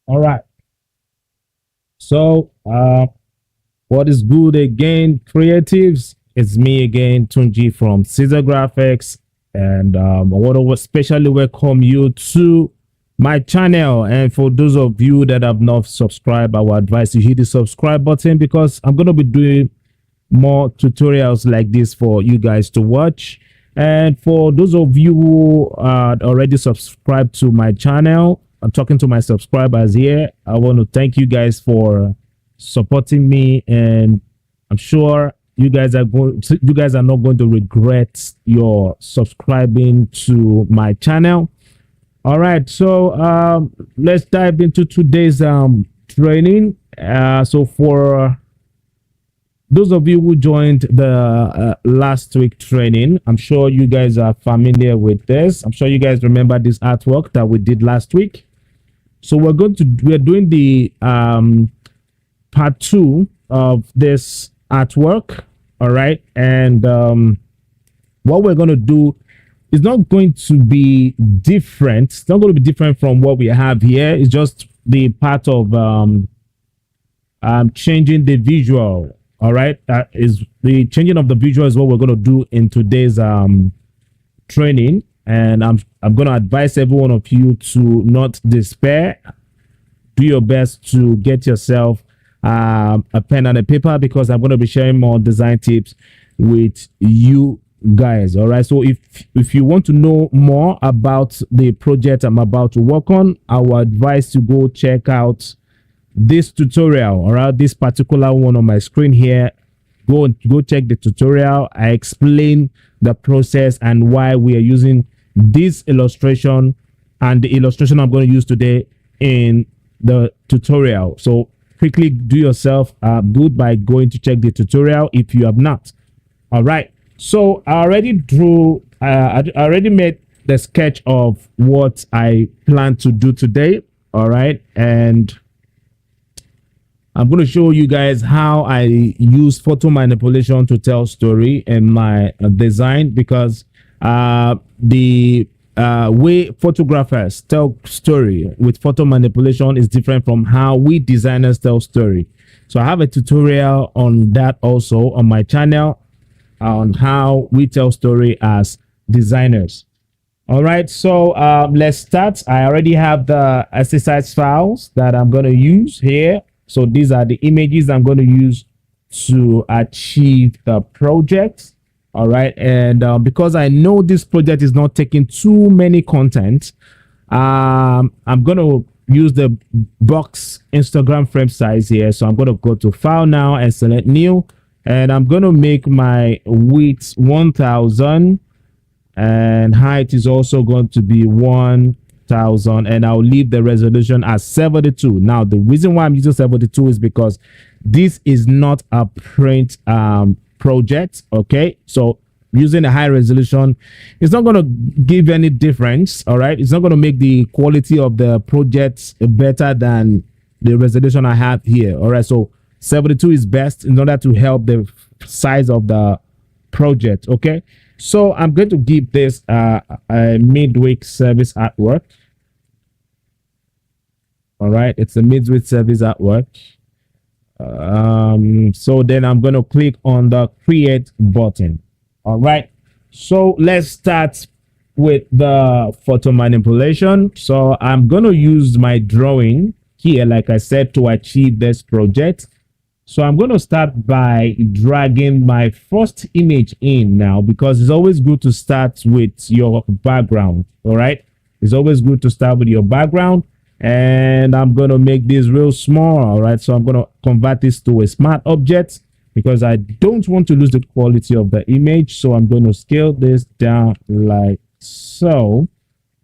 All right. So, what is good again, creatives? It's me again, Tunji from Caesar Graphics, and I want to especially welcome you to my channel. And for those of you that have not subscribed, I would advise you hit the subscribe button because I'm going to be doing more tutorials like this for you guys to watch. And for those of you who are already subscribed to my channel, I'm talking to my subscribers here. I want to thank you guys for supporting me, and I'm sure you guys are not going to regret your subscribing to my channel. All right, so let's dive into today's training. So for those of you who joined the last week training, I'm sure you guys are familiar with this. I'm sure you guys remember this artwork that we did last week. So we're doing the part 2 of this artwork. All right, and what we're going to do is not going to be different. It's not going to be different from what we have here. It's just the part of changing the visual. All right, that is the changing of the visual is what we're going to do in today's training, and I'm going to advise every one of you to not despair. Do your best to get yourself a pen and a paper because I'm going to be sharing more design tips with you guys. All right, so if you want to know more about the project I'm about to work on, I would advise you go check out this tutorial. All right, this particular one on my screen here. Go check the tutorial. I explain the process and why we are using this illustration and the illustration I'm going to use today in the tutorial. So quickly do yourself good by going to check the tutorial if you have not. All right, so I already drew I already made the sketch of what I plan to do today. All right, and I'm going to show you guys how I use photo manipulation to tell story in my design, because the way photographers tell story with photo manipulation is different from how we designers tell story. So I have a tutorial on that also on my channel on how we tell story as designers. All right, so let's start. I already have the exercise files that I'm going to use here. So these are the images I'm going to use to achieve the project. All right, and because I know this project is not taking too many content, I'm going to use the box Instagram frame size here. So I'm going to go to file now and select new, and I'm going to make my width 1000 and height is also going to be 1000, and I'll leave the resolution as 72. Now the reason why I'm using 72 is because this is not a print project. Okay, so using a high resolution, it's not going to give any difference. All right, it's not going to make the quality of the project better than the resolution I have here. All right, so 72 is best in order to help the size of the project. Okay, so I'm going to give this a midweek service artwork. All right, it's a midweek service artwork. So then I'm going to click on the create button. All right, so let's start with the photo manipulation. So I'm going to use my drawing here, like I said, to achieve this project. So I'm going to start by dragging my first image in now, because it's always good to start with your background. All right, it's always good to start with your background. And I'm going to make this real small. All right, so I'm going to convert this to a smart object because I don't want to lose the quality of the image. So I'm going to scale this down like so.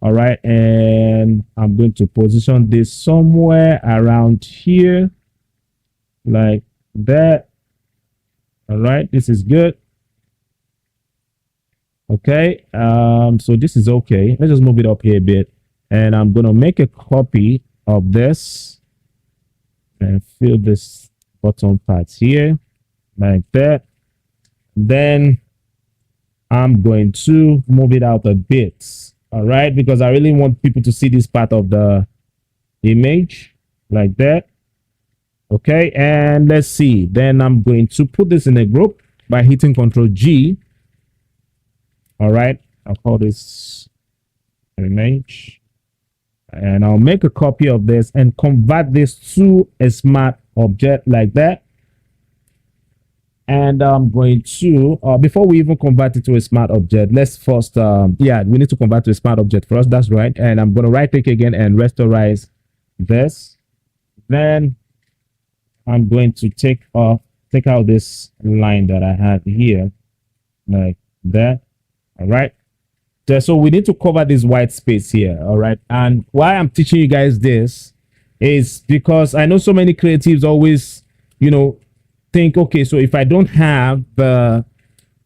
All right, and I'm going to position this somewhere around here like that. All right, this is good. Okay, so this is okay. Let's just move it up here a bit. And I'm going to make a copy of this and fill this bottom part here like that. Then I'm going to move it out a bit. All right, because I really want people to see this part of the image. like that. Okay, and let's see. Then I'm going to put this in a group by hitting Control G. All right, I'll call this image, and I'll make a copy of this and convert this to a smart object like that. And I'm going to, before we even convert it to a smart object, let's first, yeah, we need to convert to a smart object first. That's right. And I'm going to right click again and rasterize this. Then I'm going to take out this line that I have here like that. All right. So we need to cover this white space here. All right. And why I'm teaching you guys this is because I know so many creatives always, you know, think, okay, so if I don't have the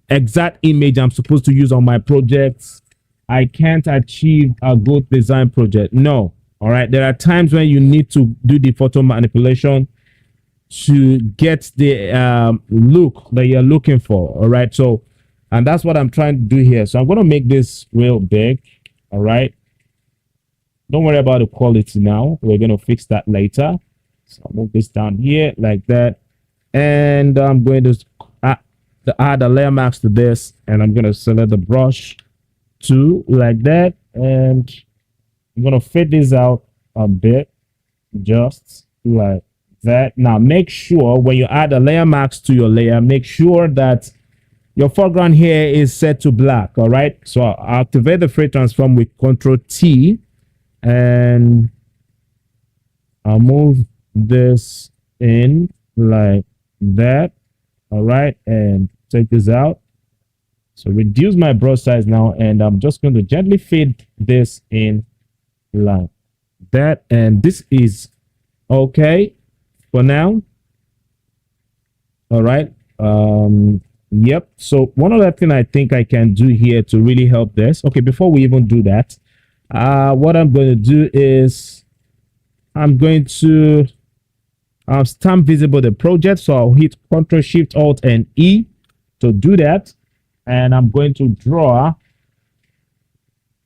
exact image I'm supposed to use on my projects, I can't achieve a good design project. No. All right. There are times when you need to do the photo manipulation to get the look that you're looking for. All right. So, and that's what I'm trying to do here. So I'm going to make this real big. All right. Don't worry about the quality now. We're going to fix that later. So I'll move this down here like that. And I'm going to add a layer mask to this, and I'm going to select the brush too like that, and I'm going to fade this out a bit just like that. Now make sure when you add a layer mask to your layer, make sure that your foreground here is set to black. All right, so I'll activate the fade transform with Control T, and I'll move this in like that. All right, and take this out. So reduce my brush size now, and I'm just going to gently fade this in like that, and this is okay for now. All right. Yep. So one other thing I think I can do here to really help this. Okay, before we even do that, what I'm going to do is I'm going to stamp visible the project. So I'll hit Ctrl Shift Alt and E to do that, and I'm going to draw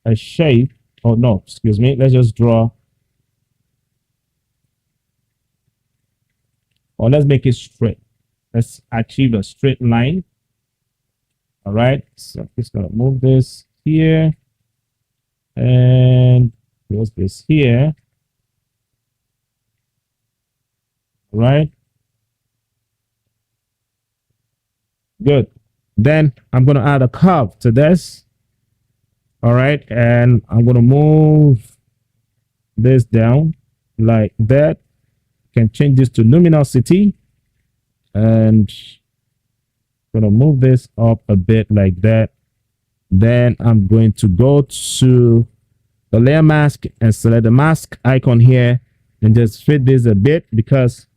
a shape. Oh no, excuse me. Let's just draw, or let's make it straight. Let's achieve a straight line. All right, so I'm just gonna move this here and close this here. All right, good. Then I'm gonna add a curve to this. All right, and I'm gonna move this down like that. Can change this to luminosity, and gonna move this up a bit like that. Then I'm going to go to the layer mask and select the mask icon here and just fit this a bit, because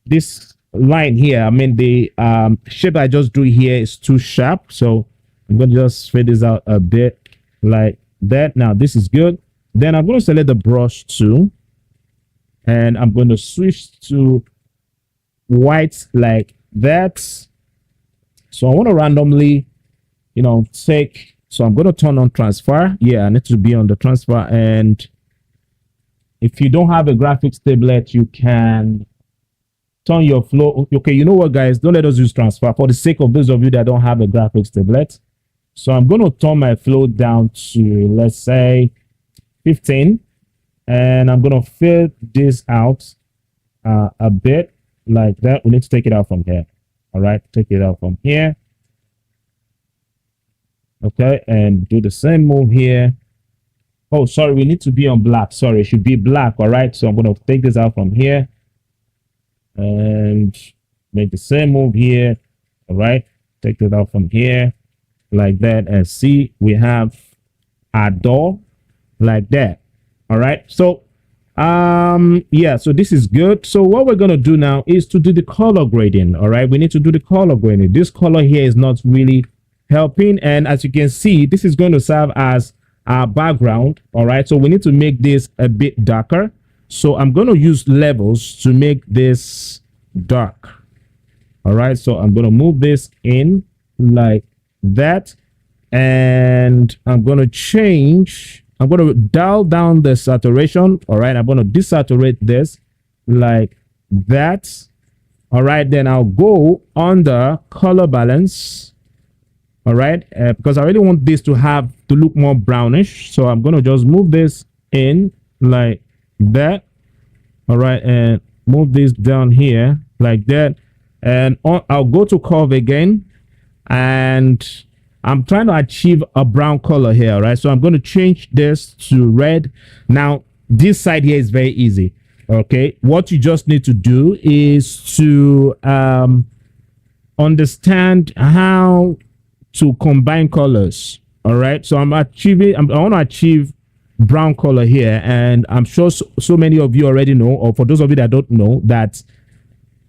this line here, I mean the shape I just drew here is too sharp. So I'm going to just fade this out a bit like that. Now this is good. Then I'm going to select the brush too, and I'm going to switch to white like that. So I want to randomly, you know, take, so I'm going to turn on transfer. Yeah, I need to be on the transfer. And if you don't have a graphics tablet, you can turn your flow. Okay, you know what, guys, don't let us use transfer for the sake of those of you that don't have a graphics tablet. So I'm going to turn my flow down to, let's say, 15. And I'm going to fill this out a bit like that. We need to take it out from here. All right, take it out from here. Okay, and do the same move here. Oh, sorry, we need to be on black. Sorry, it should be black. All right, so I'm going to take this out from here and make the same move here. All right, take it out from here like that, and see, we have our door like that. All right, so yeah, so this is good. So what we're going to do now is to do the color grading. All right, we need to do the color grading. This color here is not really helping, and as you can see, this is going to serve as our background. All right, so we need to make this a bit darker. So I'm going to use levels to make this dark. All right, so I'm going to move this in like that, and I'm going to change, I'm going to dial down the saturation. All right, I'm going to desaturate this like that. All right, then I'll go under color balance. All right, because I really want this to look more brownish, so I'm going to just move this in like that. All right, and move this down here like that, and I'll go to curve again, and I'm trying to achieve a brown color here. Right, so I'm going to change this to red. Now this side here is very easy. Okay, what you just need to do is to understand how to combine colors. All right, so I want to achieve brown color here, and I'm sure so many of you already know, or for those of you that don't know, that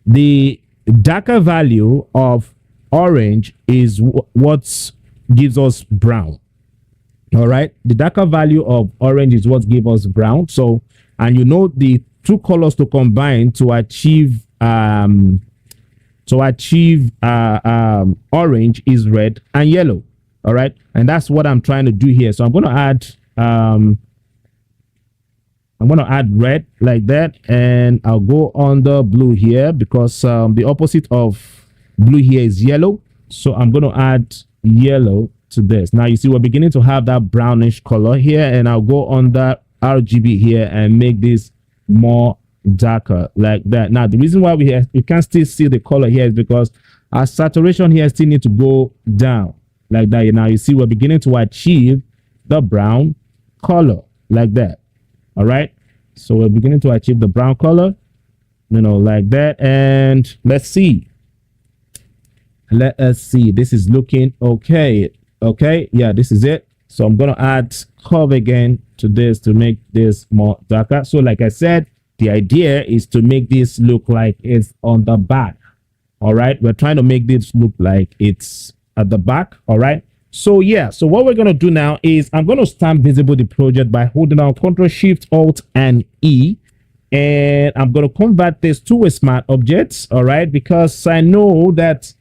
the darker value of orange is what gives us brown. All right, the darker value of orange is what gives us brown. So, and you know, the two colors to combine to achieve orange is red and yellow. All right, and that's what I'm trying to do here. So I'm going to add red like that, and I'll go under blue here, because the opposite of blue here is yellow. So I'm going to add yellow to this. Now you see we're beginning to have that brownish color here, and I'll go under RGB here and make this more darker like that. Now the reason why we can still see the color here is because our saturation here still need to go down like that. Now you see we're beginning to achieve the brown color like that. All right, so we're beginning to achieve the brown color, you know, like that. And let's see, this is looking okay. Okay, yeah, this is it. So I'm gonna add curve again to this to make this more darker. So like I said, the idea is to make this look like it's on the back. All right, we're trying to make this look like it's at the back. All right, so yeah, so what we're going to do now is I'm going to stamp visible the project by holding down Ctrl Shift Alt and E, and I'm going to convert this to a smart object. All right, because I know that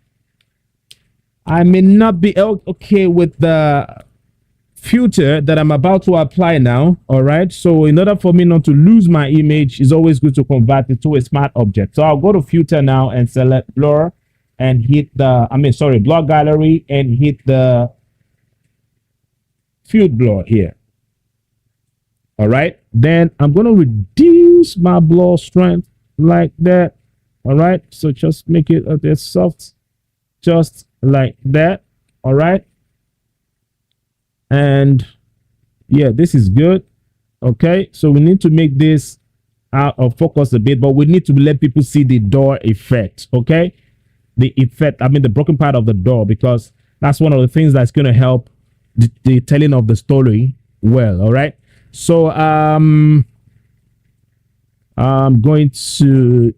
I may not be okay with the filter that I'm about to apply now. All right, so in order for me not to lose my image, it's always good to convert it to a smart object. So I'll go to filter now and select blur and hit the blur gallery and hit the field blur here. All right, then I'm going to reduce my blur strength like that. All right, so just make it a bit soft, just like that. All right, and yeah, this is good. Okay, so we need to make this out of focus a bit, but we need to let people see the door effect. Okay, the effect, the broken part of the door, because that's one of the things that's going to help the telling of the story well. All right, so I'm going to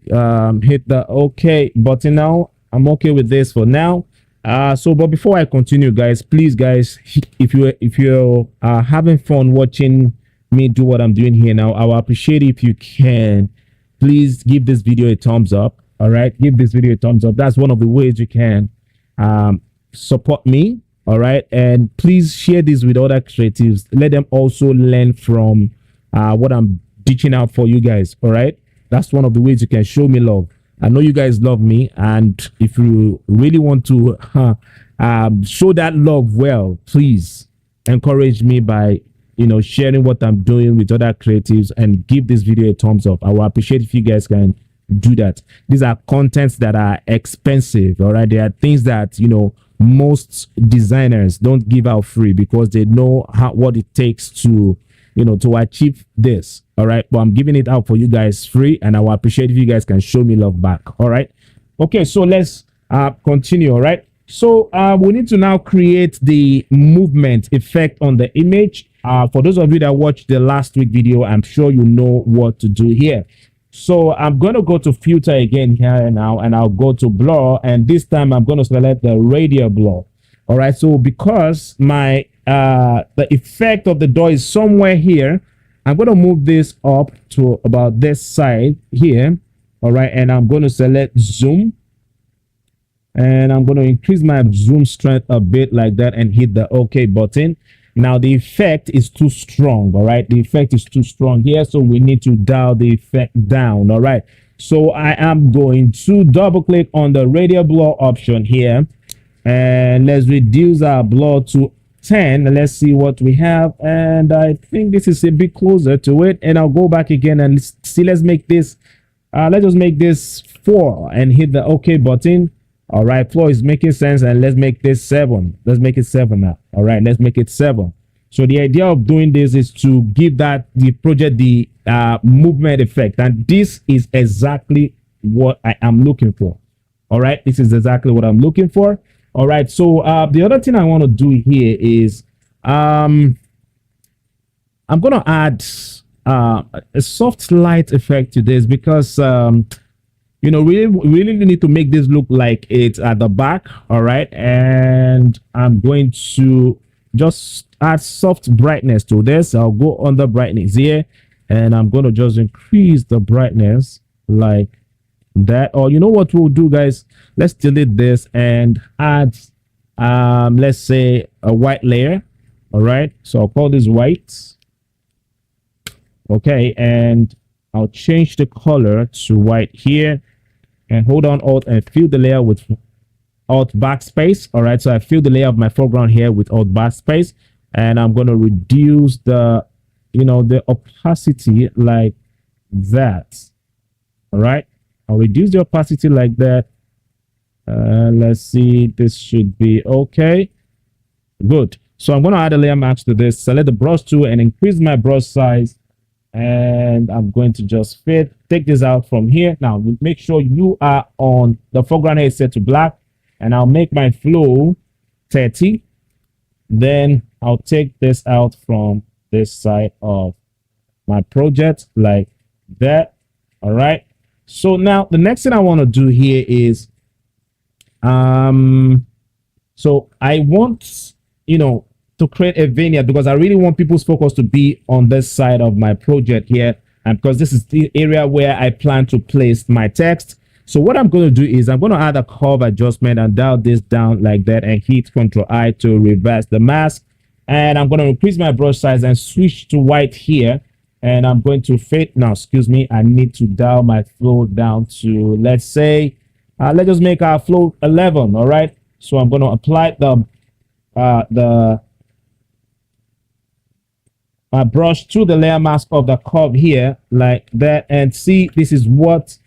hit the OK button now. I'm okay with this for now. But before I continue, guys, please, guys, if you're having fun watching me do what I'm doing here now, I will appreciate it if you can please give this video a thumbs up. All right, give this video a thumbs up. That's one of the ways you can support me. All right, and please share this with other creatives. Let them also learn from what I'm ditching out for you guys. All right, that's one of the ways you can show me love. I know you guys love me, and if you really want to show that love well, please encourage me by sharing what I'm doing with other creatives, and give this video a thumbs up. I will appreciate if you guys can do that. These are contents that are expensive. All right, they are things that most designers don't give out free, because they know what it takes to to achieve this. All right, but I'm giving it out for you guys free, and I will appreciate if you guys can show me love back. All right, okay, so let's continue. All right, so we need to now create the movement effect on the image. For those of you that watched the last week video, I'm sure you know what to do here. So I'm going to go to filter again here now, and I'll go to blur, and this time I'm going to select the radial blur. All right, so because my the effect of the door is somewhere here, I'm going to move this up to about this side here. All right, and I'm going to select zoom, and I'm going to increase my zoom strength a bit like that, and hit the OK button. Now the effect is too strong. All right, the effect is too strong here, so we need to dial the effect down. All right, so I am going to double click on the radial blur option here, and let's reduce our blur to 10. Let's see what we have, and I think this is a bit closer to it. And I'll go back again and see. Let's make this let's just make this 4 and hit the OK button. All right, floor is making sense, and let's make this 7. Let's make it 7 now. All right, let's make it 7. So the idea of doing this is to give that the project the movement effect, and this is exactly what I am looking for. All right, this is exactly what I'm looking for. All right, so the other thing I want to do here is I'm going to add a soft light effect to this, because you know, we really need to make this look like it's at the back. All right, and I'm going to just add soft brightness to this. I'll go on the brightness here, and I'm going to just increase the brightness like that. Or you know what we'll do, guys, let's delete this and add let's say a white layer. All right, so I'll call this white. Okay, and I'll change the color to white here, and hold on Alt and fill the layer with Alt backspace. All right, so I fill the layer of my foreground here with Alt backspace, and I'm going to reduce the, you know, the opacity like that. All right, I'll reduce the opacity like that. Let's see, this should be okay. Good. So I'm going to add a layer mask to this. Select the brush tool and increase my brush size, and I'm going to just take this out from here. Now make sure you are on the foreground here set to black, and I'll make my flow 30. Then I'll take this out from this side of my project like that. All right, so now the next thing I want to do here is so I want, you know, to create a vignette, because I really want people's focus to be on this side of my project here, and because this is the area where I plan to place my text. So what I'm going to do is I'm going to add a curve adjustment and dial this down like that, and hit Ctrl-I to reverse the mask. And I'm going to increase my brush size and switch to white here, and I'm going to fade. Now excuse me, I need to dial my flow down to, let's say let's just make our flow 11. All right, so I'm going to apply my brush to the layer mask of the curve here like that, and see, this is what,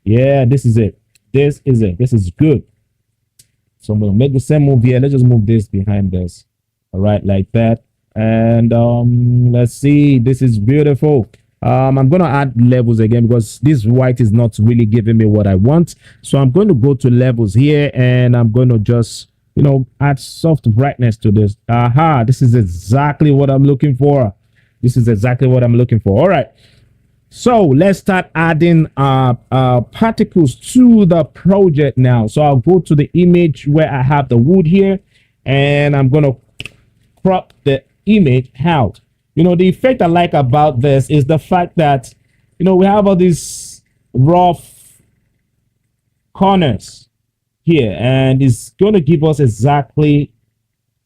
yeah, this is it. This is it. This is good. So I'm going to make the same move here. Let's just move this behind this. All right, like that. And let's see, this is beautiful. I'm going to add levels again, because this white is not really giving me what I want. So I'm going to go to levels here, and I'm going to just, you know, add soft brightness to this. Aha, this is exactly what I'm looking for. This is exactly what I'm looking for. All right, so let's start adding particles to the project now. So I'll go to the image where I have the wood here, and I'm going to crop the image out. You know, the effect I like about this is the fact that, you know, we have all these rough corners here, and it's going to give us exactly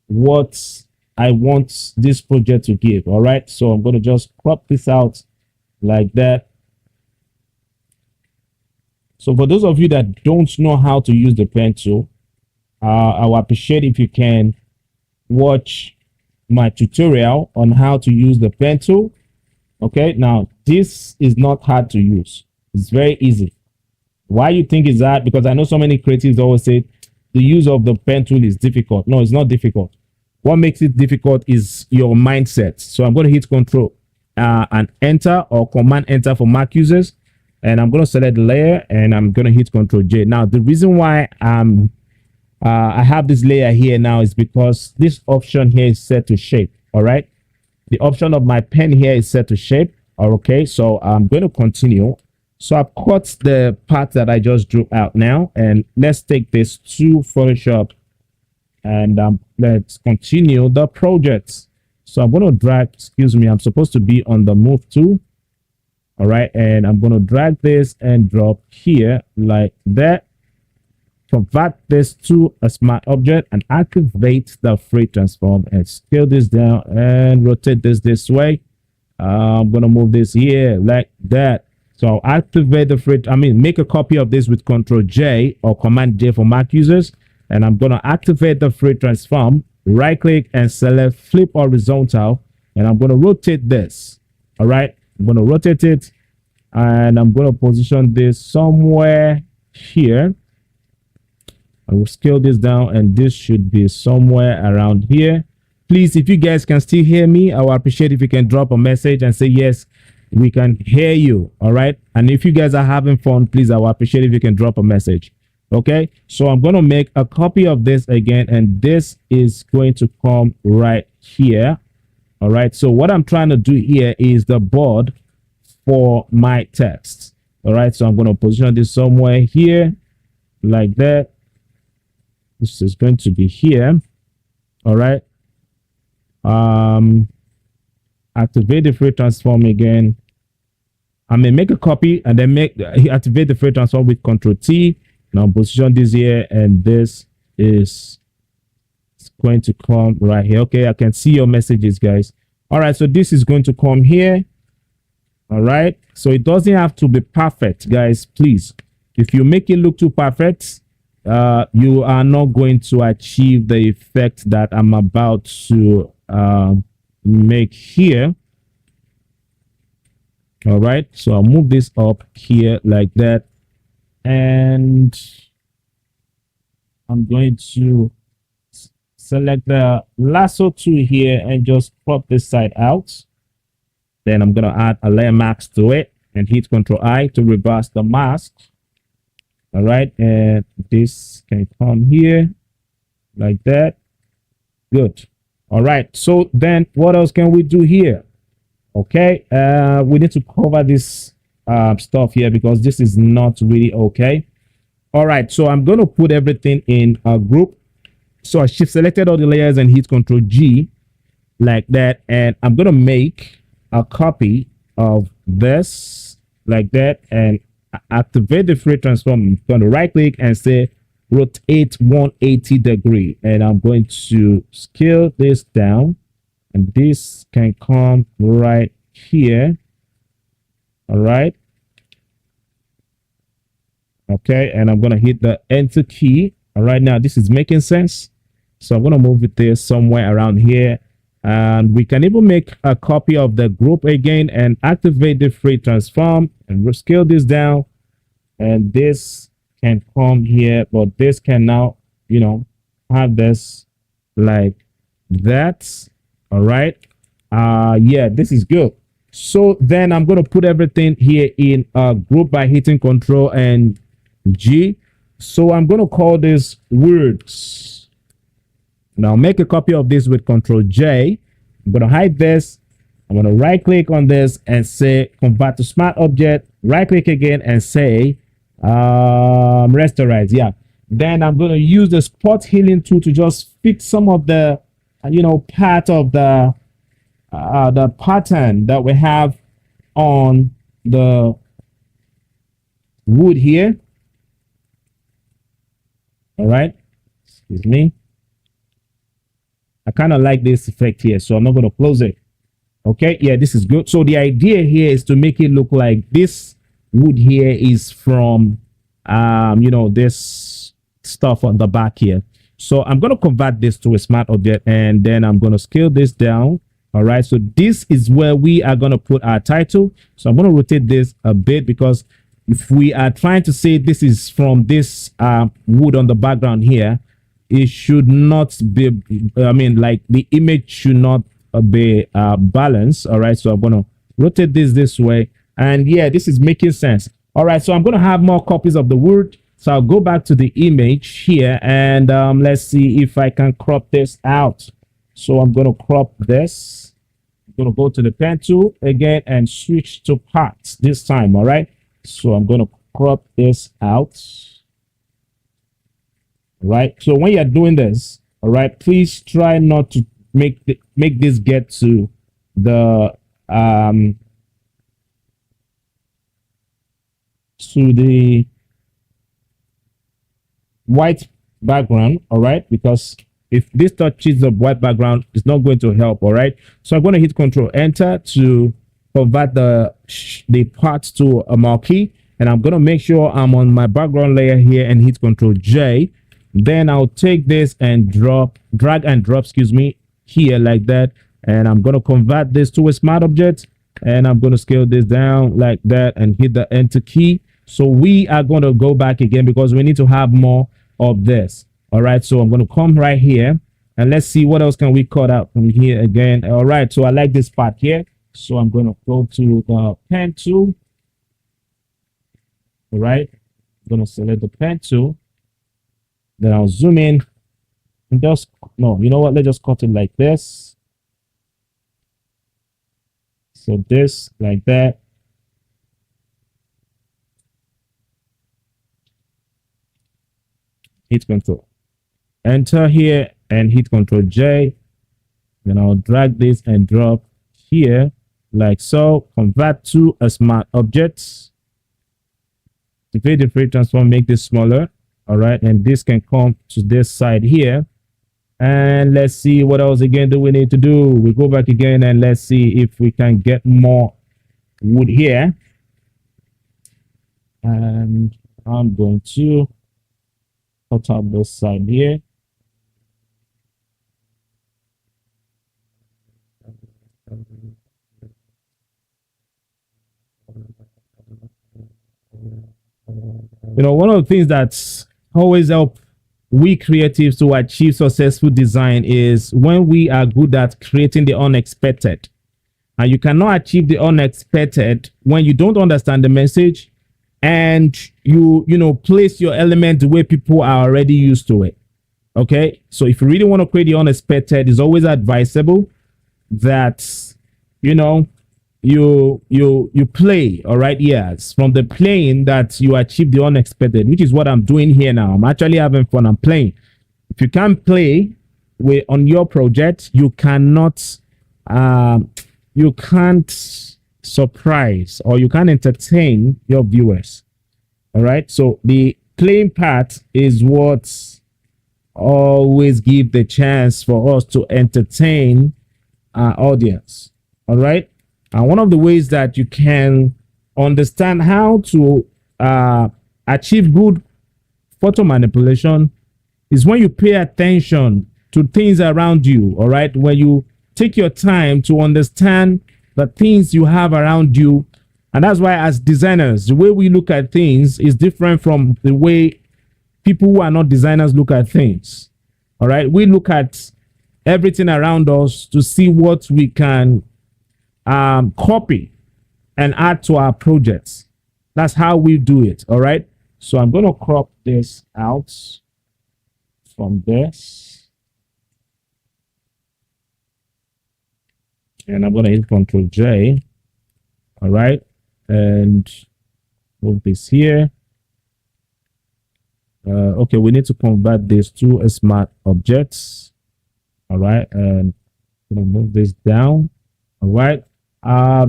what I want this project to give. All right, so I'm going to just crop this out like that. So for those of you that don't know how to use the pen tool, I would appreciate if you can watch my tutorial on how to use the pen tool. Okay, now this is not hard to use. It's very easy. Why you think is that? Because I know so many creatives always say the use of the pen tool is difficult. No, it's not difficult. What makes it difficult is your mindset. So I'm going to hit Control and Enter, or Command Enter for Mac users, and I'm going to select the layer, and I'm going to hit Control J. Now the reason why I have this layer here now is because this option here is set to shape. All right, the option of my pen here is set to shape. Okay, so I'm going to continue. So I've cut the part that I just drew out now, and let's take this to Photoshop, and let's continue the project. So I'm going to drag, excuse me, I'm supposed to be on the move tool. All right, and I'm going to drag this and drop here like that. convert this to a smart object and activate the free transform and scale this down and rotate this way. I'm going to move this here like that. So I'll activate the free, make a copy of this with Control J or Command J for Mac users. And I'm going to activate the free transform, right click and select flip horizontal. And I'm going to rotate this. All right. I'm going to rotate it and I'm going to position this somewhere here. I will scale this down and this should be somewhere around here. Please, if you guys can still hear me, I will appreciate if you can drop a message and say, yes, we can hear you. All right. And if you guys are having fun, please, I will appreciate if you can drop a message. Okay. So I'm going to make a copy of this again, and this is going to come right here. All right. So what I'm trying to do here is the board for my text. All right. So I'm going to position this somewhere here like that. This is going to be here. All right. Activate the free transform again. I may make a copy and then activate the free transform with Control T. Now position this here, and this is going to come right here. Okay, I can see your messages, guys. All right, so this is going to come here. All right, so it doesn't have to be perfect, guys. Please, if you make it look too perfect, you are not going to achieve the effect that I'm about to make here. All right, so I'll move this up here like that, and I'm going to select the lasso tool here and just crop this side out. Then I'm going to add a layer mask to it and hit Control I to reverse the mask. All right, and this can come here like that. Good. All right, so then what else can we do here? Okay, we need to cover this stuff here because this is not really okay. All right, so I'm going to put everything in a group. So I shift selected all the layers and hit Control G like that, and I'm going to make a copy of this like that and activate the free transform. I'm going to right click and say rotate 180 degree, and I'm going to scale this down, and this can come right here. All right, okay, and I'm going to hit the enter key. All right, now this is making sense, so I'm going to move it there somewhere around here, and we can even make a copy of the group again and activate the free transform and scale this down, and this can come here, but this can now, you know, have this like that. All right, yeah, this is good. So then I'm going to put everything here in a group by hitting Control and G. So I'm going to call this words. Now make a copy of this with Control J. I'm going to hide this. I'm going to right click on this and say convert to smart object. Right click again and say rasterize. Yeah, then I'm going to use the spot healing tool to just fix some of the part of the pattern that we have on the wood here. All right, excuse me, I kind of like this effect here, so I'm not going to close it. Okay, yeah, this is good. So the idea here is to make it look like this wood here is from this stuff on the back here. So I'm going to convert this to a smart object, and then I'm going to scale this down. All right, so this is where we are going to put our title. So I'm going to rotate this a bit, because if we are trying to say this is from this wood on the background here, it should not be, like the image should not be balanced. All right, so I'm going to rotate this way, and yeah, this is making sense. All right, so I'm going to have more copies of the wood. So I'll go back to the image here, and let's see if I can crop this out. So I'm going to crop this. I'm going to go to the pen tool again and switch to parts this time. All right, so I'm going to crop this out. All right, so when you're doing this, all right, please try not to make this get to the white background, all right, because if this touches the white background, it's not going to help, all right. So I'm going to hit Control Enter to convert the parts to a marquee, and I'm going to make sure I'm on my background layer here and hit Control J. Then I'll take this and drag and drop, excuse me, here like that, and I'm going to convert this to a smart object, and I'm going to scale this down like that and hit the Enter key. So we are going to go back again because we need to have more of this. All right, so I'm going to come right here and let's see what else can we cut out from here again. All right, so I like this part here, so I'm going to go to the pen tool. All right, I'm going to select the pen tool, then I'll zoom in and just, no, you know what, let's just cut it like this. So this like that. Hit Control Enter here and hit Control J. Then I'll drag this and drop here like so. Convert to a smart object. Activate the free transform, make this smaller. All right, and this can come to this side here. And let's see what else again do we need to do. We go back again and let's see if we can get more wood here. And I'm going to cut out this side here. You know, one of the things that's always help we creatives to achieve successful design is when we are good at creating the unexpected. And you cannot achieve the unexpected when you don't understand the message and you know, place your element the way people are already used to it. Okay, so if you really want to create the unexpected, it's always advisable that, you know, you play, all right, yes, from the playing that you achieve the unexpected, which is what I'm doing here now. I'm actually having fun. I'm playing. If you can't play with on your project, you cannot you can't surprise or you can't entertain your viewers. All right, so the playing part is what always give the chance for us to entertain our audience. All right, and one of the ways that you can understand how to achieve good photo manipulation is when you pay attention to things around you. All right, when you take your time to understand the things you have around you. And that's why as designers, the way we look at things is different from the way people who are not designers look at things. All right, we look at everything around us to see what we can copy and add to our projects. That's how we do it. All right, so I'm going to crop this out from this, and I'm going to hit Control J. All right, and move this here. Okay, we need to convert this to a smart objects. All right, and I'm going to move this down. All right,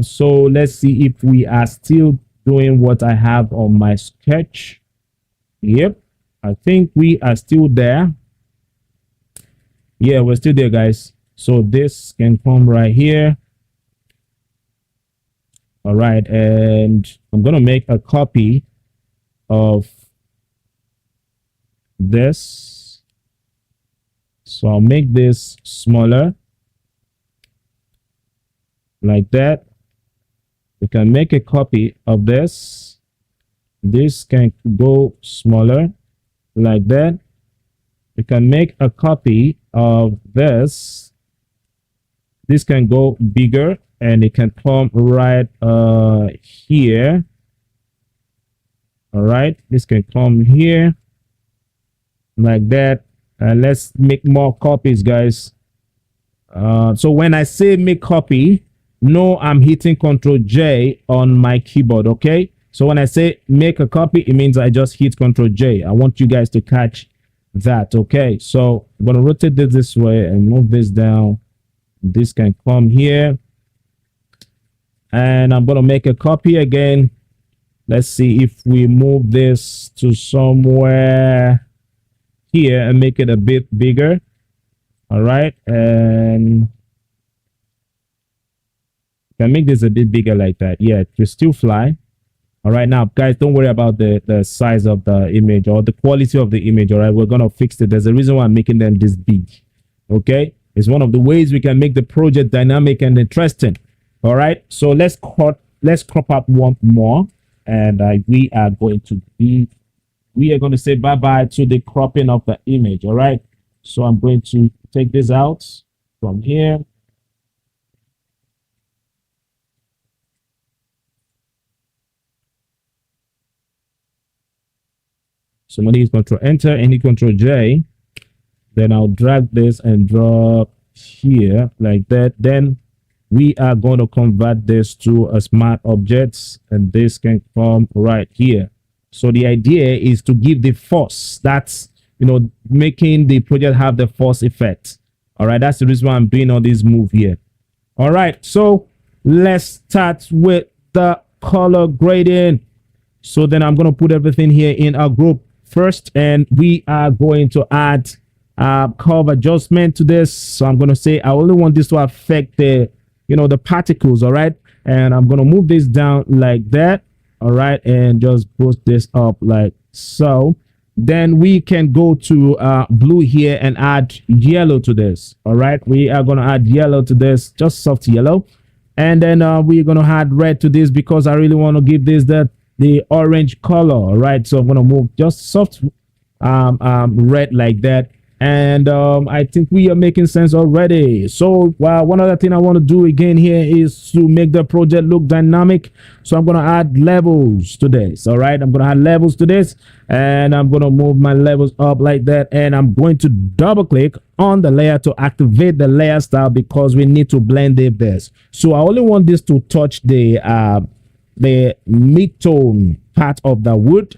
so let's see if we are still doing what I have on my sketch. Yep, I think we are still there. Yeah, we're still there, guys. So this can come right here. All right, and I'm gonna make a copy of this. So I'll make this smaller like that. We can make a copy of this. This can go smaller like that. We can make a copy of this. This can go bigger and it can come right here. All right, this can come here like that. And let's make more copies, guys. So when I say make copy, no, I'm hitting Control J on my keyboard. Okay, so when I say make a copy, it means I just hit Control J. I want you guys to catch that. Okay, so I'm gonna rotate this way and move this down. This can come here, and I'm gonna make a copy again. Let's see if we move this to somewhere here and make it a bit bigger. All right, and can make this a bit bigger like that. Yeah, to still fly. All right, now guys, don't worry about the size of the image or the quality of the image. All right, we're gonna fix it. There's a reason why I'm making them this big. Okay, it's one of the ways we can make the project dynamic and interesting. All right, so let's crop up one more, and we are going to say bye bye to the cropping of the image. All right, so I'm going to take this out from here. Somebody is Control Enter and hit Control J. Then I'll drag this and drop here like that. Then we are going to convert this to a smart objects, and this can come right here. So the idea is to give the force that's, making the project have the force effect. All right, that's the reason why I'm doing all this move here. All right, so let's start with the color grading. So then I'm going to put everything here in a group first, and we are going to add curve adjustment to this. So I'm going to say I only want this to affect the the particles. All right, and I'm going to move this down like that. All right, and just boost this up like so. Then we can go to blue here and add yellow to this. All right, we are going to add yellow to this, just soft yellow. And then we're going to add red to this because I really want to give this the orange color. All right, so I'm going to move just soft red like that. And I think we are making sense already. So one other thing I want to do again here is to make the project look dynamic. So I'm going to add levels to this. All right, I'm going to add levels to this, and I'm going to move my levels up like that. And I'm going to double click on the layer to activate the layer style because we need to blend this. So I only want this to touch the mid-tone part of the wood.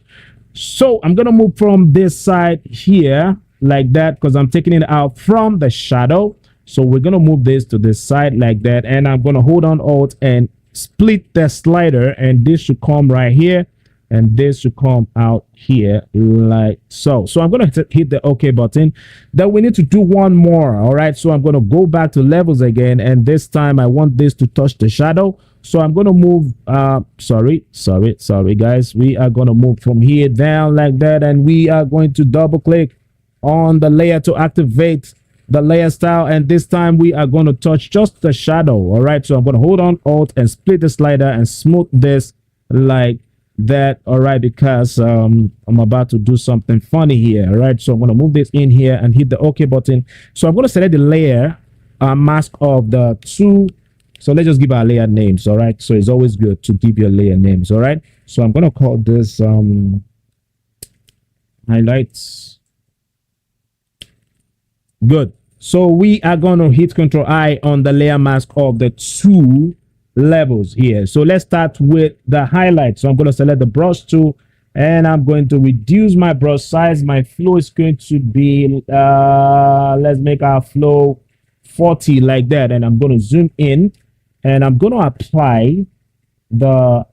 So I'm going to move from this side here like that because I'm taking it out from the shadow. So we're going to move this to this side like that, and I'm going to hold on Alt and split the slider, and this should come right here, and this should come out here like so. So I'm going to hit the OK button. Then we need to do one more. All right, so I'm going to go back to levels again, and this time I want this to touch the shadow. So I'm going to move sorry guys, we are going to move from here down like that, and we are going to double click on the layer to activate the layer style, and this time we are going to touch just the shadow. All right, so I'm going to hold on Alt and split the slider and smooth this like that. All right, because I'm about to do something funny here. All right, so I'm going to move this in here and hit the OK button. So I'm going to select the layer mask of the two. So let's just give our layer names. All right, so it's always good to give your layer names. All right, so I'm going to call this highlights. Good. So we are going to hit Control I on the layer mask of the two levels here. So let's start with the highlight. So I'm going to select the brush tool, and I'm going to reduce my brush size. My flow is going to be let's make our flow 40 like that, and I'm going to zoom in, and I'm going to apply the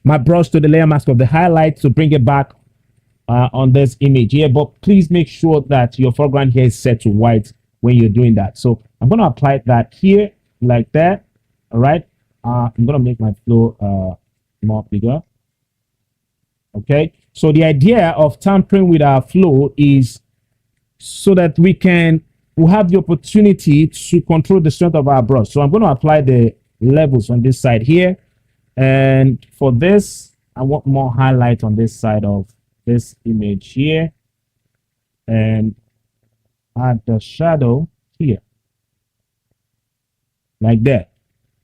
my brush to the layer mask of the highlight to bring it back on this image here. But please make sure that your foreground here is set to white when you're doing that. So I'm going to apply that here like that. All right, I'm going to make my flow more bigger. Okay, so the idea of tampering with our flow is so that we'll have the opportunity to control the strength of our brush. So I'm going to apply the levels on this side here, and for this I want more highlight on this side of this image here, and add the shadow here like that.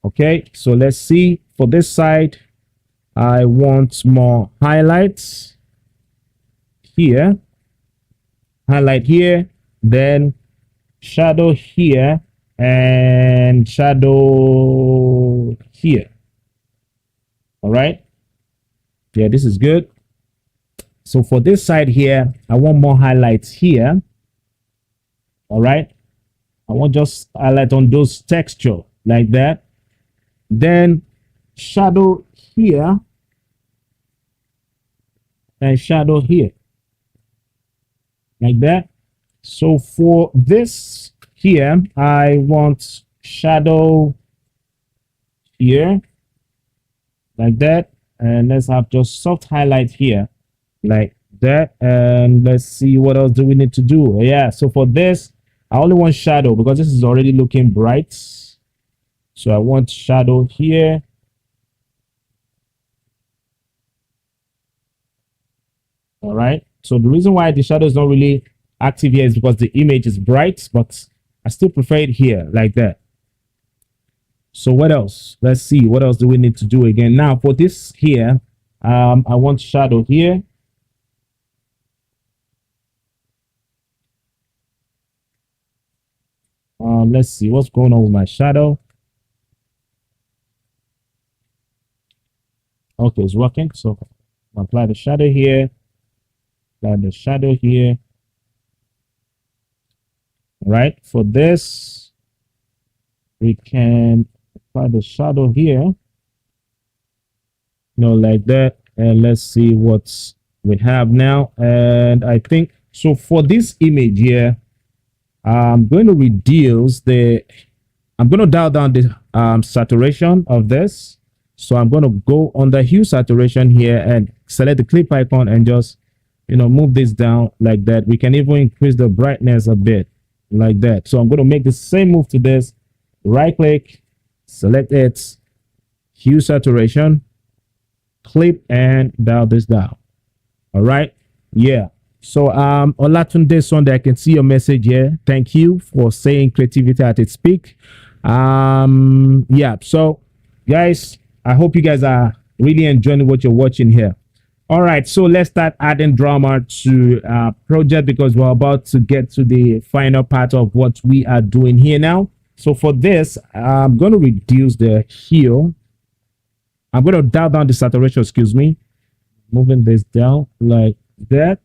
Okay, so let's see. For this side I want more highlights here, highlight here, then shadow here, and shadow here. All right, yeah, this is good. So for this side here, I want more highlights here. All right, I want just highlight on those texture like that. Then shadow here and shadow here. like that. So for this here, I want shadow here, like that. And let's have just soft highlight here, like that. And let's see what else do we need to do. Yeah, so for this, I only want shadow because this is already looking bright. So I want shadow here. All right. So the reason why the shadow is not really active here is because the image is bright, but I still prefer it here, like that. So what else? Let's see. What else do we need to do again? Now for this here, I want shadow here. Let's see what's going on with my shadow. Okay, it's working. So apply the shadow here, apply the shadow here. All right. For this, we can apply the shadow here, like that. And let's see what we have now. And I think so for this image here, I'm going to reduce I'm going to dial down the saturation of this. So I'm going to go on the hue saturation here and select the clip icon and just, move this down like that. We can even increase the brightness a bit like that. So I'm going to make the same move to this, right click, select it, hue saturation, clip, and dial this down. All right. Yeah. So Olatunde Sunday, I can see your message here. Thank you for saying creativity at its peak. Yeah. So guys, I hope you guys are really enjoying what you're watching here. All right, so let's start adding drama to project because we're about to get to the final part of what we are doing here now. So for this, I'm going to reduce the hue. I'm going to dial down the saturation, excuse me. Moving this down like that.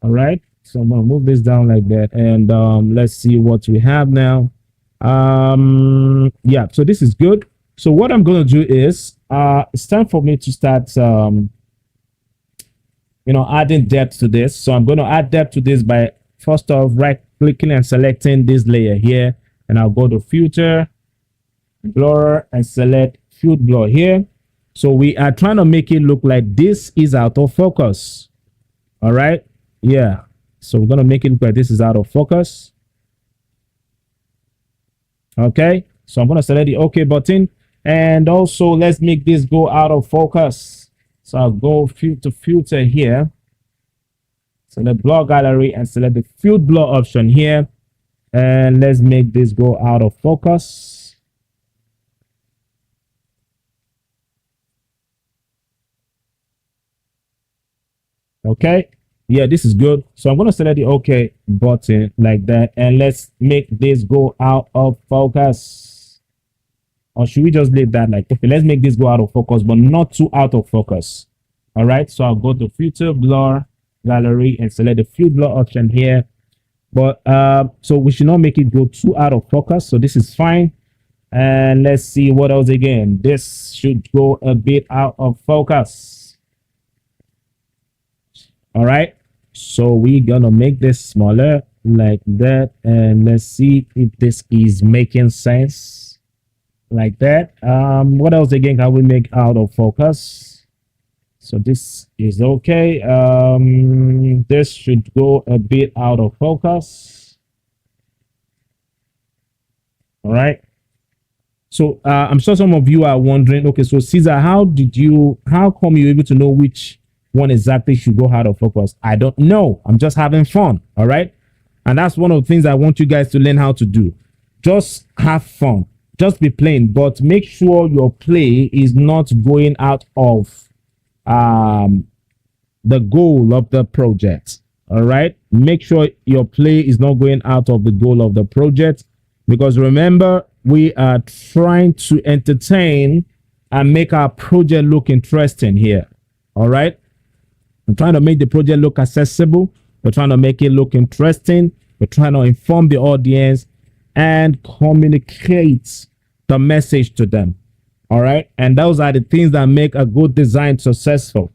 All right, so I'm going to move this down like that. And let's see what we have now. Yeah, so this is good. So what I'm going to do is it's time for me to start adding depth to this. So I'm going to add depth to this by first off right clicking and selecting this layer here, and I'll go to filter, blur, and select field blur here. So we are trying to make it look like this is out of focus. All right. Yeah. So we're going to make it look like this is out of focus. Okay. So I'm going to select the OK button, and also let's make this go out of focus. So I'll go to filter here, select blur gallery, and select the field blur option here. And let's make this go out of focus. Okay. Yeah, this is good. So I'm going to select the OK button like that. And let's make this go out of focus. Or should we just leave that like, okay, let's make this go out of focus, but not too out of focus. All right. So I'll go to filter, blur, gallery, and select the field blur option here. But so we should not make it go too out of focus. So this is fine. And let's see what else again. This should go a bit out of focus. All right. So we're going to make this smaller like that. And let's see if this is making sense. Like that. What else again can we make out of focus? So this is okay. This should go a bit out of focus. All right. So I'm sure some of you are wondering, okay, so Ceasar, how come you're able to know which one exactly should go out of focus? I don't know. I'm just having fun. All right. And that's one of the things I want you guys to learn how to do. Just have fun. Just be playing, but make sure your play is not going out of the goal of the project. All right. Make sure your play is not going out of the goal of the project, because remember, we are trying to entertain and make our project look interesting here. All right. We're trying to make the project look accessible. We're trying to make it look interesting. We're trying to inform the audience and communicate the message to them. All right. And those are the things that make a good design successful.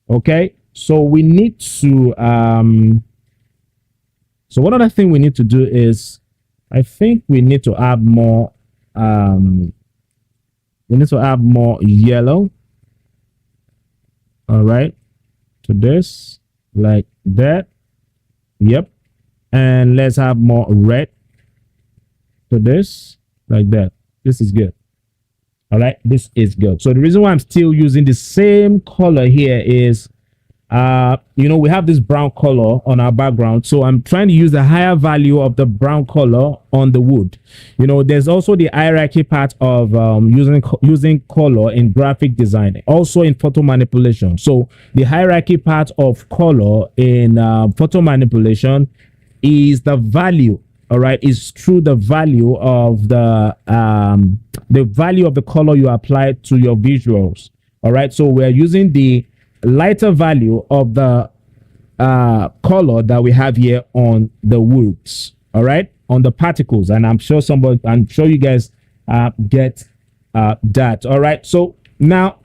Okay. So we need to So one other thing we need to do is, I think we need to add more, yellow. All right, to this, like that. Yep. And let's have more red to this, like that. This is good. All right, this is good. So the reason why I'm still using the same color here is, we have this brown color on our background, so I'm trying to use the higher value of the brown color on the wood. There's also the hierarchy part of using color in graphic design, also in photo manipulation. So the hierarchy part of color in photo manipulation is the value. All right, is through the value of the value of the color you apply to your visuals. All right, so we're using the lighter value of the color that we have here on the woods. All right, on the particles, and I'm sure you guys get that. All right, so now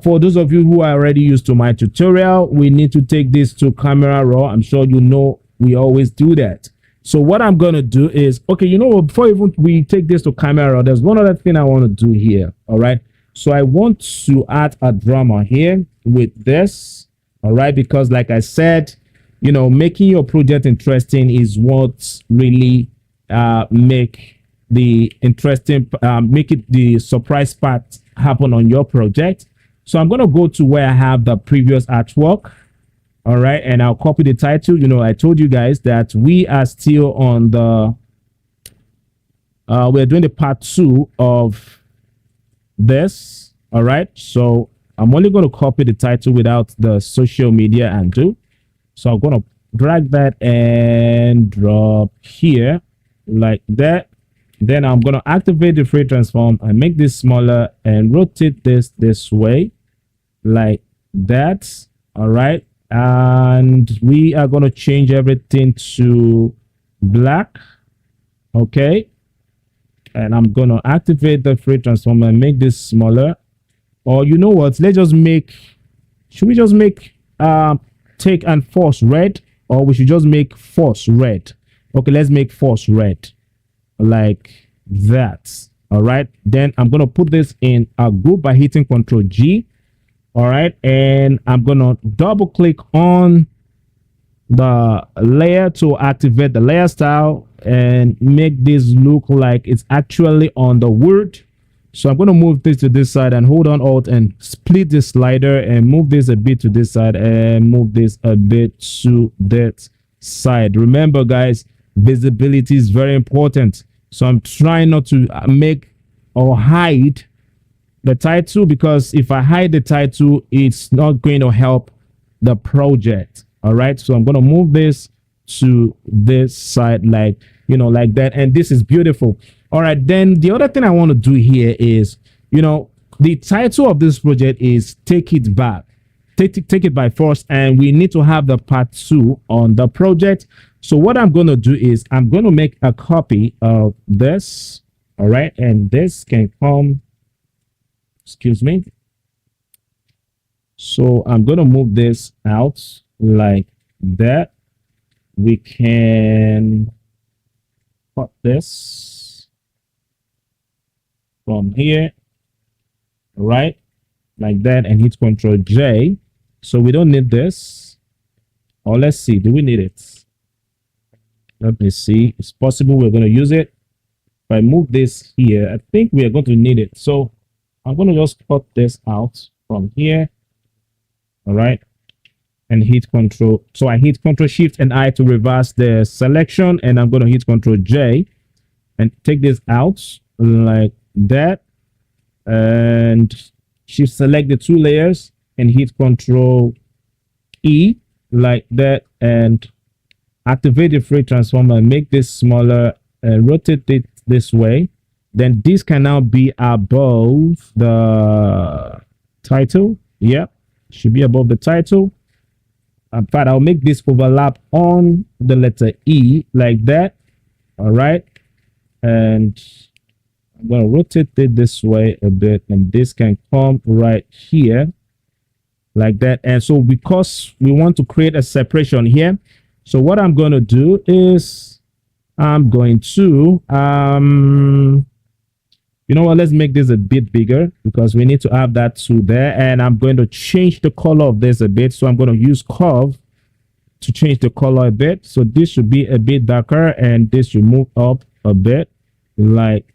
for those of you who are already used to my tutorial, we need to take this to Camera Raw. I'm sure you know we always do that. So what I'm going to do is, okay, before even we take this to Camera Raw, there's one other thing I want to do here. All right, so I want to add a drummer here with this. All right, because like I said, making your project interesting is what really make it the surprise part happen on your project. So I'm going to go to where I have the previous artwork. All right, and I'll copy the title. I told you guys that we are still on the we're doing the part 2 of this. All right, so I'm only going to copy the title without the social media undo. So I'm going to drag that and drop here like that. Then I'm going to activate the free transform and make this smaller and rotate this way like that. All right, and we are going to change everything to black. Okay, and I'm going to activate the free transform and make this smaller. Or you know what, should we just make take and force red, or we should just make force red? Okay, let's make force red like that. All right, then I'm going to put this in a group by hitting Ctrl G. All right, and I'm going to double click on the layer to activate the layer style and make this look like it's actually on the wood. So I'm going to move this to this side and hold on Alt and split this slider and move this a bit to this side and move this a bit to that side. Remember guys, visibility is very important. So I'm trying not to make or hide the title, because if I hide the title, it's not going to help the project. All right, so I'm going to move this to this side like that, and this is beautiful. All right, then the other thing I want to do here is, the title of this project is Take It Back. Take it by force, and we need to have the part 2 on the project. So what I'm going to do is I'm going to make a copy of this. All right, and this can come, excuse me. So I'm going to move this out like that. We can cut this from here, right, like that, and hit Ctrl J. So we don't need this. Or let's see, do we need it? Let me see. It's possible we're going to use it. If I move this here, I think we are going to need it. So I'm going to just cut this out from here. All right, and hit Control. So I hit Control Shift and I to reverse the selection, and I'm going to hit Control J and take this out like that, and Shift select the 2 layers and hit Control E like that, and activate the free transformer and make this smaller and rotate it this way. Then this can now be above the title. Yep, should be above the title. In fact, I'll make this overlap on the letter E like that. All right, and I'm going to rotate it this way a bit, and this can come right here like that. And so because we want to create a separation here, So what I'm going to do is I'm going to, you know what, let's make this a bit bigger because we need to have that 2 there. And I'm going to change the color of this a bit. So I'm going to use curve to change the color a bit. So this should be a bit darker and this should move up a bit like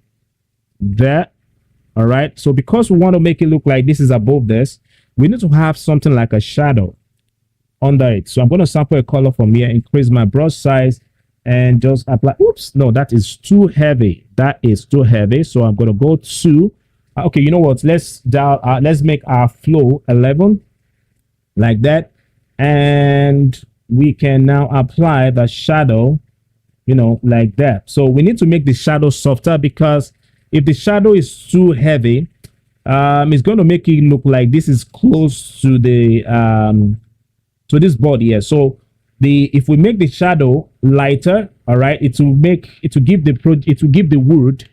that. All right. So because we want to make it look like this is above this, we need to have something like a shadow under it. So I'm going to sample a color from here, increase my brush size and just apply. Oops, no, that is too heavy. That is too heavy. So I'm going to go to, okay, you know what? Let's make our flow 11 like that. And we can now apply the shadow, you know, like that. So we need to make the shadow softer because if the shadow is too heavy, it's going to make it look like this is close to the to this board here. So if we make the shadow lighter, all right, it will give the wood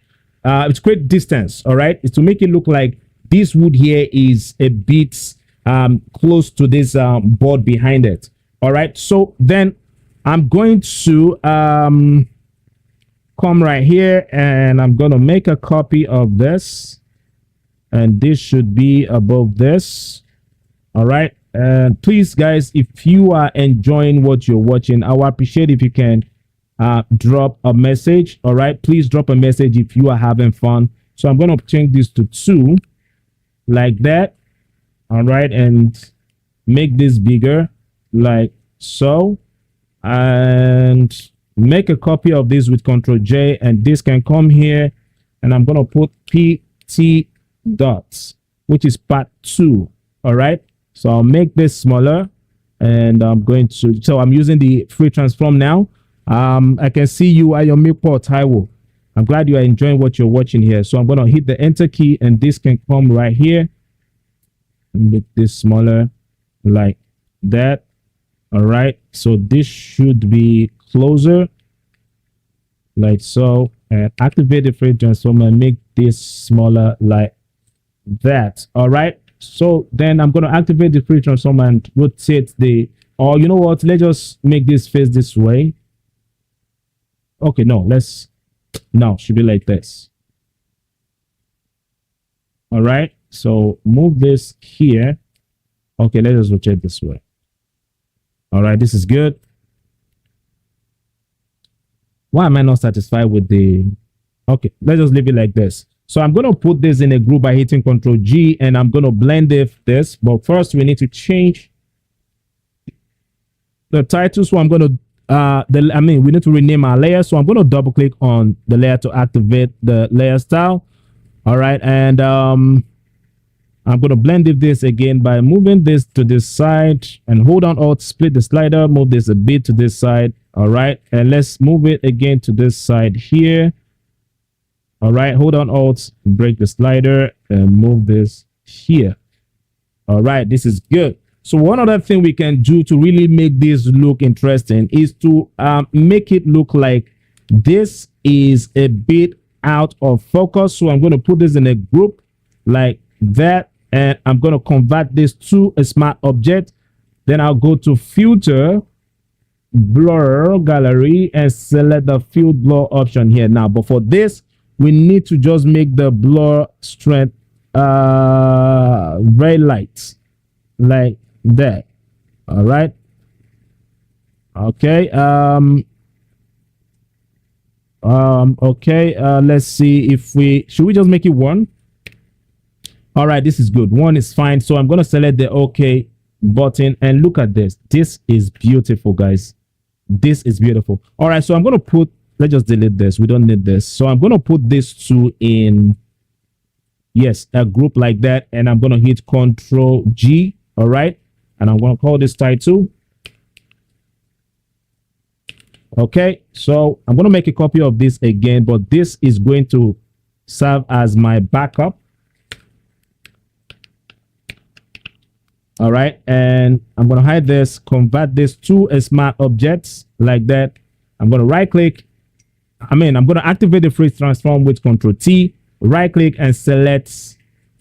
it's great distance, all right. It's to make it look like this wood here is a bit close to this board behind it. All right, so then I'm going to come right here and I'm going to make a copy of this, and this should be above this. All right, and please guys, if you are enjoying what you're watching, I would appreciate if you can drop a message. All right, please drop a message if you are having fun. So I'm going to change this to 2 like that. All right, and make this bigger like so, and make a copy of this with Ctrl J, and this can come here and I'm going to put PT dots, which is part 2. All right, so I'll make this smaller and I'm going to, so I'm using the free transform now. I can see you at your Milport Taiwo. I'm glad you are enjoying what you're watching here. So I'm going to hit the enter key and this can come right here and make this smaller like that. All right, so this should be closer like so, and activate the free transform and make this smaller like that. All right, so then I'm going to activate the free transform and rotate the, or you know what, let's just make this face this way. Okay, no, should be like this. All right, so move this here. Okay, let's just rotate this way. All right, this is good. Why am I not satisfied with the, okay, let's just leave it like this. So I'm going to put this in a group by hitting Ctrl G and I'm going to blend this. But first we need to change the title. So I'm going to, we need to rename our layer. So I'm going to double click on the layer to activate the layer style. All right, and I'm going to blend this again by moving this to this side and hold on Alt, split the slider, move this a bit to this side. All right, and let's move it again to this side here. All right, hold on Alt, break the slider and move this here. All right, this is good. So one other thing we can do to really make this look interesting is to make it look like this is a bit out of focus. So I'm going to put this in a group like that. And I'm going to convert this to a smart object. Then I'll go to filter, blur gallery, and select the field blur option here now. But for this, we need to just make the blur strength very light like that. All right. Okay. Okay. Let's see if should we just make it 1? All right, this is good. 1 is fine. So I'm going to select the OK button and look at this. This is beautiful, guys. This is beautiful. All right, so I'm going to put, let's just delete this. We don't need this. So I'm going to put this 2 in, yes, a group like that. And I'm going to hit Ctrl G. All right. And I'm going to call this title. Okay, so I'm going to make a copy of this again, but this is going to serve as my backup. All right, and I'm going to hide this, convert this to a smart object like that. I'm going to right click. I'm going to activate the free transform with Ctrl T, right click and select.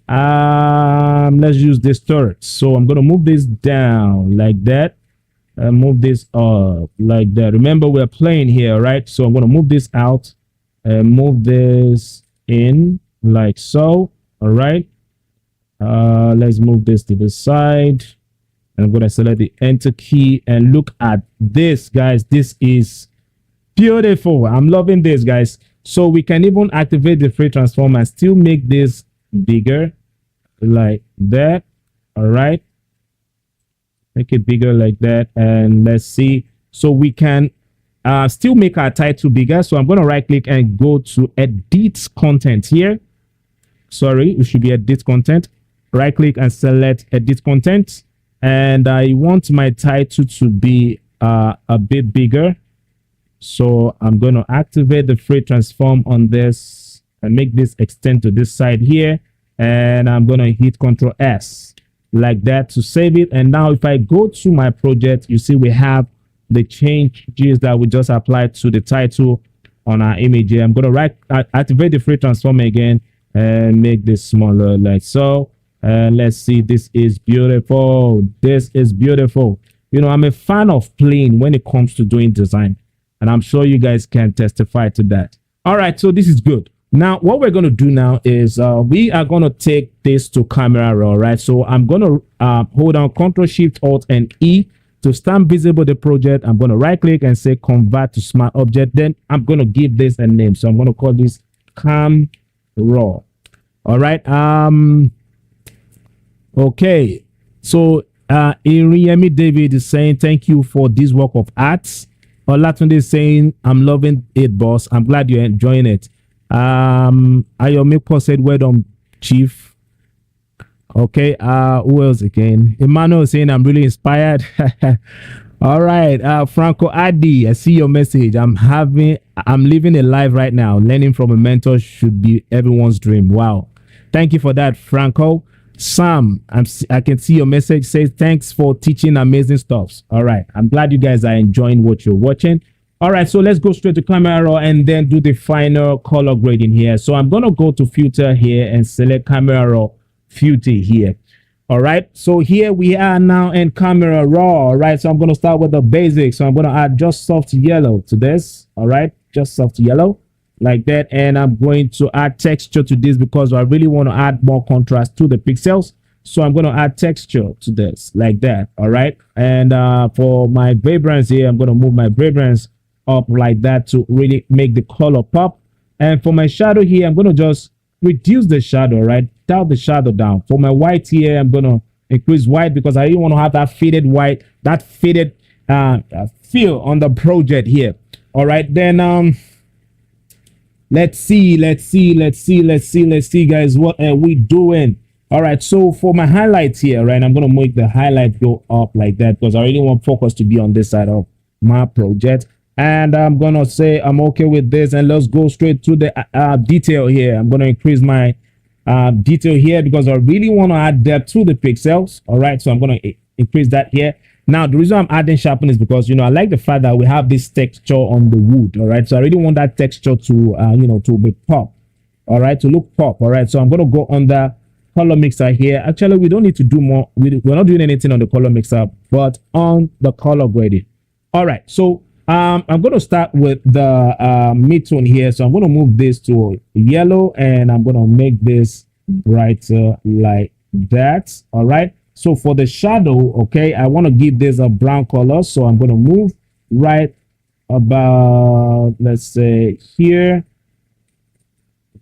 Let's use this turret. So I'm going to move this down like that. and move this like that. Remember, we're playing here, right? So I'm going to move this out and move this in like so. All right. Let's move this to the side. And I'm going to select the enter key and look at this, guys. This is beautiful. I'm loving this, guys. So we can even activate the free transform and still make this bigger like that. All right. Make it bigger like that. And let's see. So we can still make our title bigger. So I'm going to right click and go to edit content here. Sorry, it should be edit content. Right click and select edit content. And I want my title to be a bit bigger. So I'm going to activate the free transform on this and make this extend to this side here. And I'm going to hit Ctrl S like that to save it. And now if I go to my project, you see we have the changes that we just applied to the title on our image here. I'm going to activate the free transform again and make this smaller like so. And let's see, this is beautiful. This is beautiful. You know, I'm a fan of playing when it comes to doing design, and I'm sure you guys can testify to that. All right, so this is good. Now, what we're going to do now is we are going to take this to camera raw, right? So I'm going to hold down Ctrl Shift Alt and E to stamp visible the project. I'm going to right click and say convert to smart object. Then I'm going to give this a name. So I'm going to call this cam raw. All right. Okay. So Iriemi David is saying thank you for this work of art. Olatunde is saying I'm loving it, boss. I'm glad you're enjoying it. Ayomipo said, well done, chief. Okay, who else again? Emmanuel is saying I'm really inspired. All right, Franco Adi, I see your message. I'm living a life right now. Learning from a mentor should be everyone's dream. Wow. Thank you for that, Franco. Sam, I can see your message says thanks for teaching amazing stuff. All right, I'm glad you guys are enjoying what you're watching. All right, so let's go straight to camera raw and then do the final color grading here. So I'm going to go to filter here and select camera raw filter here. All right, so here we are now in camera raw. All right, so I'm going to start with the basics. So I'm going to add just soft yellow to this. All right, just soft yellow like that. And I'm going to add texture to this because I really want to add more contrast to the pixels. So I'm going to add texture to this like that. All right, and for my vibrance here, I'm going to move my vibrance up like that to really make the color pop. And for my shadow here, I'm going to just reduce the shadow, right? Dial the shadow down. For my white here, I'm going to increase white because I really want to have that faded white, that faded feel on the project here. All right, then let's see, guys, what are we doing? All right, so for my highlights here, right, I'm going to make the highlight go up like that because I really want focus to be on this side of my project. And I'm going to say I'm okay with this. And let's go straight to the detail here. I'm going to increase my detail here because I really want to add depth to the pixels. All right, so I'm going to increase that here. Now, the reason I'm adding sharpen is because, you know, I like the fact that we have this texture on the wood. All right, so I really want that texture to, you know, to be pop. All right, to look pop. All right, so I'm going to go on the color mixer here. Actually, we don't need to do more. We're not doing anything on the color mixer, but on the color grading. All right, so I'm going to start with the midtone here. So I'm going to move this to yellow and I'm going to make this brighter like that. All right. So for the shadow, okay, I want to give this a brown color. So I'm going to move right about, let's say here.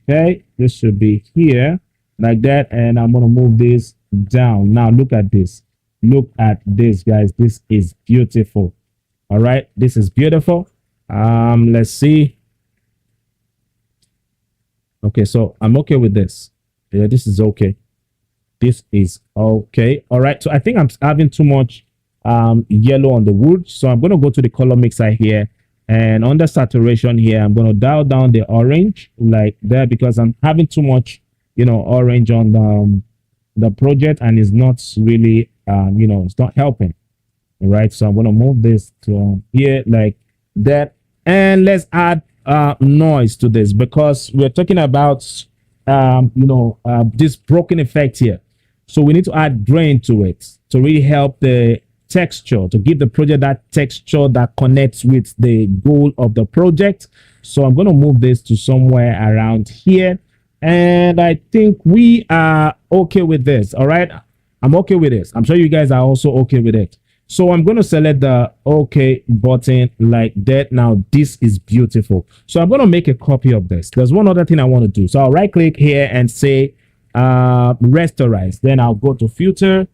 Okay, this should be here like that. And I'm going to move this down. Now look at this. Look at this, guys. This is beautiful. All right, this is beautiful. Let's see. Okay, so I'm okay with this. Yeah, this is okay. This is okay. All right, so I think I'm having too much yellow on the wood. So I'm going to go to the color mixer here. And under saturation here, I'm going to dial down the orange like that because I'm having too much, you know, orange on the project. And it's not really, you know, it's not helping. All right, so I'm going to move this to here like that. And let's add noise to this because we're talking about, you know, this broken effect here. So we need to add grain to it to really help the texture, to give the project that texture that connects with the goal of the project. So I'm going to move this to somewhere around here. And I think we are okay with this. All right. I'm okay with this. I'm sure you guys are also okay with it. So I'm going to select the OK button like that. Now, this is beautiful. So I'm going to make a copy of this. There's one other thing I want to do. So I'll right click here and say rasterize. Then I'll go to filter,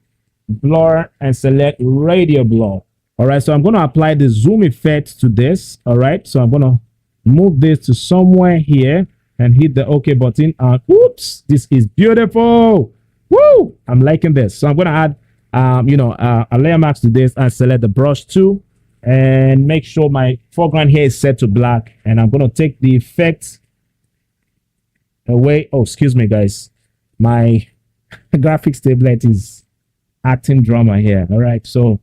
blur, and select radial blur. All right. So I'm going to apply the zoom effect to this. All right. So I'm going to move this to somewhere here and hit the OK button. And oops, this is beautiful. Woo! I'm liking this. So I'm going to add a layer mask to this and select the brush tool and make sure my foreground here is set to black. And I'm going to take the effect away. Oh, excuse me, guys. My graphics tablet is acting drama here. All right. So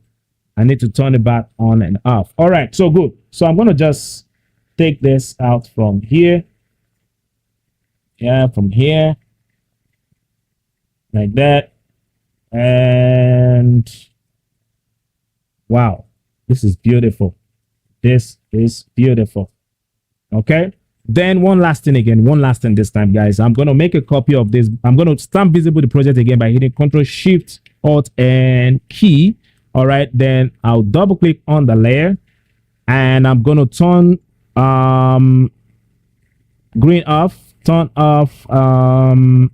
I need to turn it back on and off. All right. So good. So I'm going to just take this out from here. Yeah, from here. Like that. And wow, this is beautiful. This is beautiful. Okay. Then one last thing this time, guys. I'm going to make a copy of this. I'm going to stamp visible the project again by hitting Control Shift Alt and key. All right. Then I'll double click on the layer and I'm going to turn green off, turn off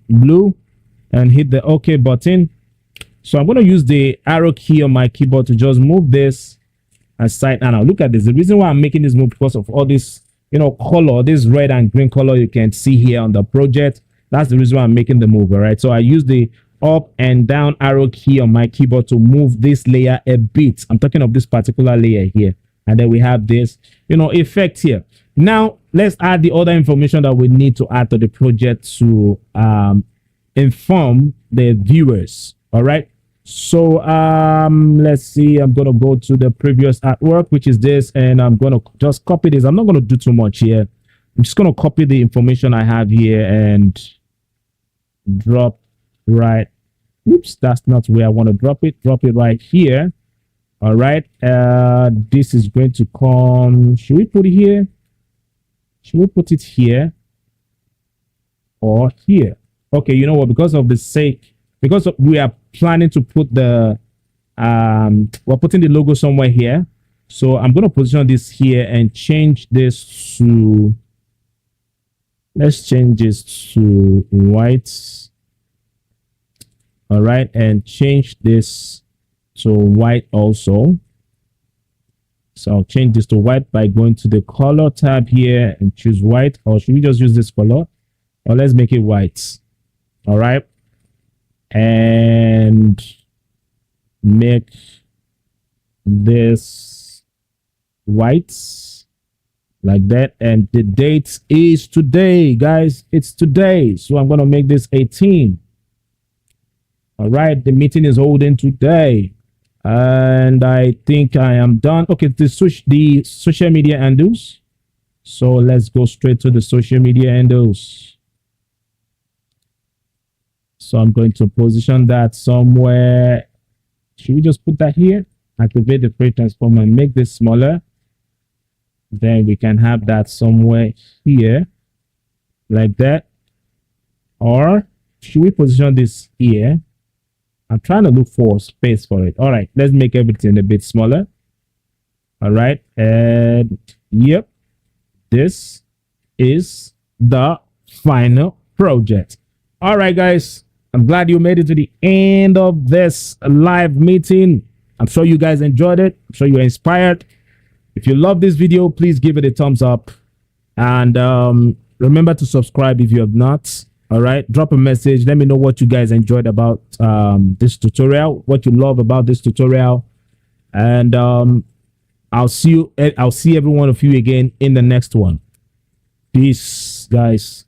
blue, and hit the OK button. So I'm going to use the arrow key on my keyboard to just move this aside. And now look at this. The reason why I'm making this move because of all this, color, this red and green color you can see here on the project. That's the reason why I'm making the move. All right. So I use the up and down arrow key on my keyboard to move this layer a bit. I'm talking of this particular layer here. And then we have this, effect here. Now let's add the other information that we need to add to the project to inform the viewers. All right. So let's see. I'm going to go to the previous artwork, which is this, and I'm going to just copy this. I'm not going to do too much here. I'm just going to copy the information I have here and drop right. Oops, that's not where I want to drop it. Drop it right here. All right. This is going to come. Should we put it here? Should we put it here or here? Okay, you know what? Because we are planning to put the we're putting the logo somewhere here. So I'm going to position this here and change this to, let's change this to white. All right. And change this to white also. So I'll change this to white by going to the color tab here and choose white. Or should we just use this color? Or let's make it white. All right. And make this white like that. And the date is today, guys. It's today. So I'm going to make this 18. All right. The meeting is holding today. And I think I am done. Okay, the social media handles. So let's go straight to the social media handles. So I'm going to position that somewhere. Should we just put that here? Activate the free transform and make this smaller. Then we can have that somewhere here like that. Or should we position this here? I'm trying to look for space for it. All right, let's make everything a bit smaller. All right. And yep, this is the final project. All right, guys. I'm glad you made it to the end of this live meeting. I'm sure you guys enjoyed it. I'm sure you're inspired. If you love this video, please give it a thumbs up. And remember to subscribe if you have not. All right. Drop a message. Let me know what you guys enjoyed about this tutorial, what you love about this tutorial. And I'll see every one of you again in the next one. Peace, guys.